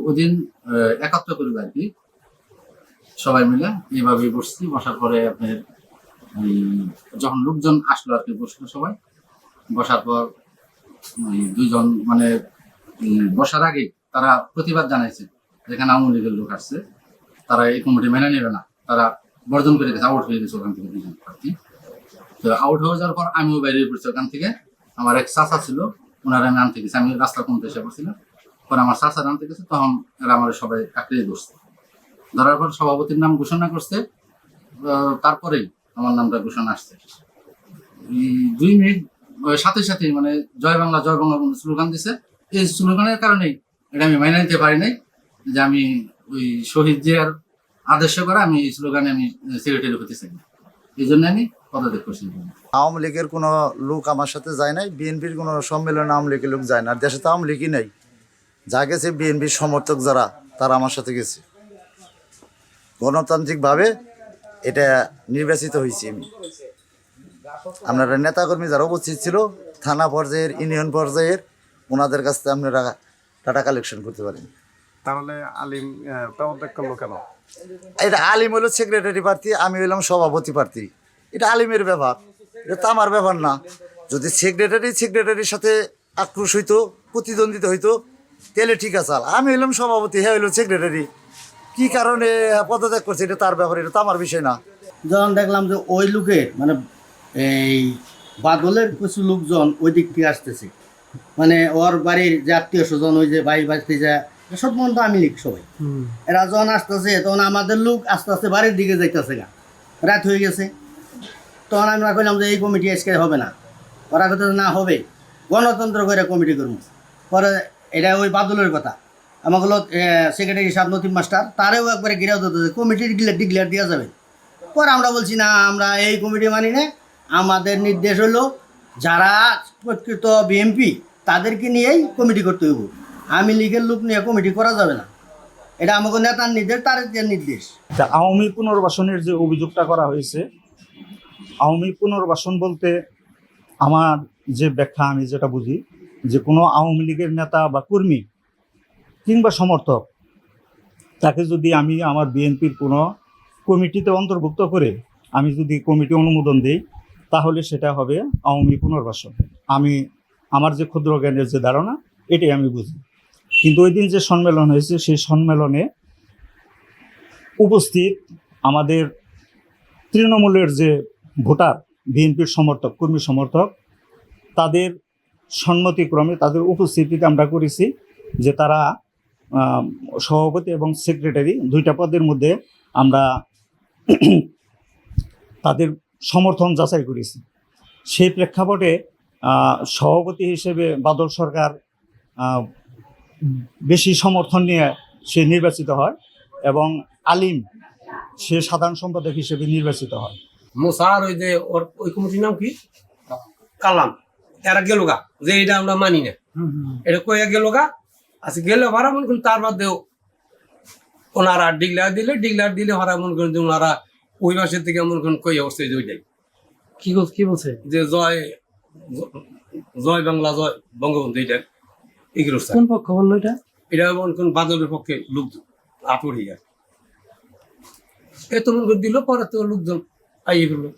ওদিন একাত্র করবে আর কি, সবাই মিলে এইভাবে বসছি। বসার পরে আপনার যখন লোকজন আসলো আর কি, বসলো সবাই। বসার পর দুইজন মানে বসার আগে তারা প্রতিবাদ জানাইছে, যেখানে আওয়ামী লীগের লোক আসছে, তারা এই কমিটি মেনে নেবে না, তারা বর্জন করে গেছে, আউট হয়ে গেছে ওখান থেকে দুজন প্রার্থী। তো আউট হয়ে যাওয়ার পর আমিও বাইরে পড়ছি ওখান থেকে। আমার এক চাচা ছিল, ওনারা আমি আনতে গেছি, আমি রাস্তা কমতে এসে পড়ছিলাম। পরে আমার চাচার আনতে গেছে, তখন এরা আমার সবাই আঁকড়িয়ে ধরছে। ধরার পর সভাপতির নাম ঘোষণা করছে, তারপরেই আমার নামটা ঘোষণা আসছে। 2 মিনিট সাথে সাথে মানে জয় বাংলা স্লোগান দিছে। এই স্লোগানের কারণেই এটা আমি মাইনে নিতে পারি নাই, যে আমি ওই শহীদ জিয়ার আদর্শ করে আমি এই স্লোগানে আমি সেক্রেটারি হতে চাই, এই জন্য আমি পদত্যাগ করছি। আওয়ামী লীগের কোনো লোক আমার সাথে যায় নাই, বিএনপির কোনো সম্মেলনে আওয়ামী লীগের লোক যায় না। আর দেশে তো আওয়ামী লীগই নেই, যা গেছে বিএনপির সমর্থক যারা, তারা আমার সাথে গেছে। গণতান্ত্রিকভাবে এটা নির্বাচিত হয়েছি আমি। আপনারা নেতাকর্মী যারা উপস্থিত ছিল, থানা পর্যায়ের, ইউনিয়ন পর্যায়ের, ওনাদের কাছ থেকে আপনারা টাকা কালেকশন করতে পারেন। তাহলে আলিম পদত্যাগ করলো কেন? এটা আলিম হলো সেক্রেটারি প্রার্থী, আমি হইলাম সভাপতি প্রার্থী। এটা আলিমের ব্যাপার, এটা তো আমার ব্যাপার না। যদি সেক্রেটারির সাথে আক্রোশ হইতো, প্রতিদ্বন্দ্বিতা হইতো, তাহলে ঠিক আছে। আমি হইলাম সভাপতি, হ্যাঁ হইলো সেক্রেটারি। কি কারণে পদত্যাগ করছে এটা তার ব্যাপার, এটা তো আমার বিষয় না। যখন দেখলাম যে ওই লোকের মানে এই বাদলের কিছু লোকজন ওই দিক থেকে আসতেছে, মানে ওর বাড়ির যে আত্মীয় স্বজন, ওই যে ভাই বাড়িতে যায় সব মন তো আমি লিখ সবাই, এরা যখন আসতেছে তখন আমাদের লোক আস্তে আস্তে বাড়ির দিকে যাইতেছে গা, রাত হয়ে গেছে। তখন আমরা কইলাম যে এই কমিটি আজকে হবে না। ওরা কথা না হবে, গণতন্ত্র করে কমিটি করবো। পরে এটা ওই বাদলের কথা আমাকে হলো সেক্রেটারি সাহেব নতিম মাস্টার, তারেও একবারে ঘিরাও দিতে কমিটি ডিক্লেয়ার দেওয়া যাবে। পরে আমরা বলছি না, আমরা এই কমিটি মানি না। আমাদের নির্দেশ হলো যারা প্রকৃত বিএমপি তাদেরকে নিয়েই কমিটি করতে হইব, আমি লীগের লোক নিয়ে কমিটি করা যাবে না। এটা আমাকে নেতার নির্দেশ, তার যে নির্দেশ। আওয়ামী পুনর্বাসনের যে অভিযোগটা করা হয়েছে, আওয়ামী পুনর্বাসন বলতে আমার যে ব্যাখ্যা, আমি যেটা বুঝি, যে কোনো আওয়ামী লীগের নেতা বা কর্মী কিংবা সমর্থক, তাকে যদি আমি আমার বিএনপির কোনো কমিটিতে অন্তর্ভুক্ত করে আমি যদি কমিটি অনুমোদন দিই, তাহলে সেটা হবে আওয়ামী পুনর্বাসন। আমার যে ক্ষুদ্র জ্ঞানের যে ধারণা, এটাই আমি বুঝি। কিন্তু ওই দিন যে সম্মেলন হয়েছে, সেই সম্মেলনে উপস্থিত আমাদের তৃণমূলের যে ভোটার, বিএনপির সমর্থক, কর্মী সমর্থক, তাদের সম্মতিক্রমে, তাদের উপস্থিতিতে আমরা করেছি যে তারা সভাপতি এবং সেক্রেটারি 2টা পদের মধ্যে আমরা তাদের সমর্থন যাচাই করেছি। সেই প্রেক্ষাপটে সভাপতি হিসেবে বাদল সরকার বেশি সমর্থন নিয়ে সে নির্বাচিত হয়, এবং আলিম সে সাধারণ সম্পাদক হিসেবে নির্বাচিত হয়। মোসার ওই যে ওই কমিটির নাম কি, কালাম, এরা গেল গা যে এটা আমরা মানি না, এটা কয়ে গেল গা। আচ্ছা গেলে ভাড়া মনে করেন, তার বাদেও ওনারা ডিক্লেয়ার দিলে ভাড়া মনে করেন যে ওনারা ওই মাসের থেকে মনে করেন কই অবস্থা ওইটাই কি বলছে যে জয় বাংলা, জয় বঙ্গবন্ধু, এটা এগুলো কোন পক্ষ বললো? এটা মনে করেন বাদলের পক্ষে লোক আটুরি আর এত মনে করে দিল। পরে তো লোকজন আইয়ে ফেললো।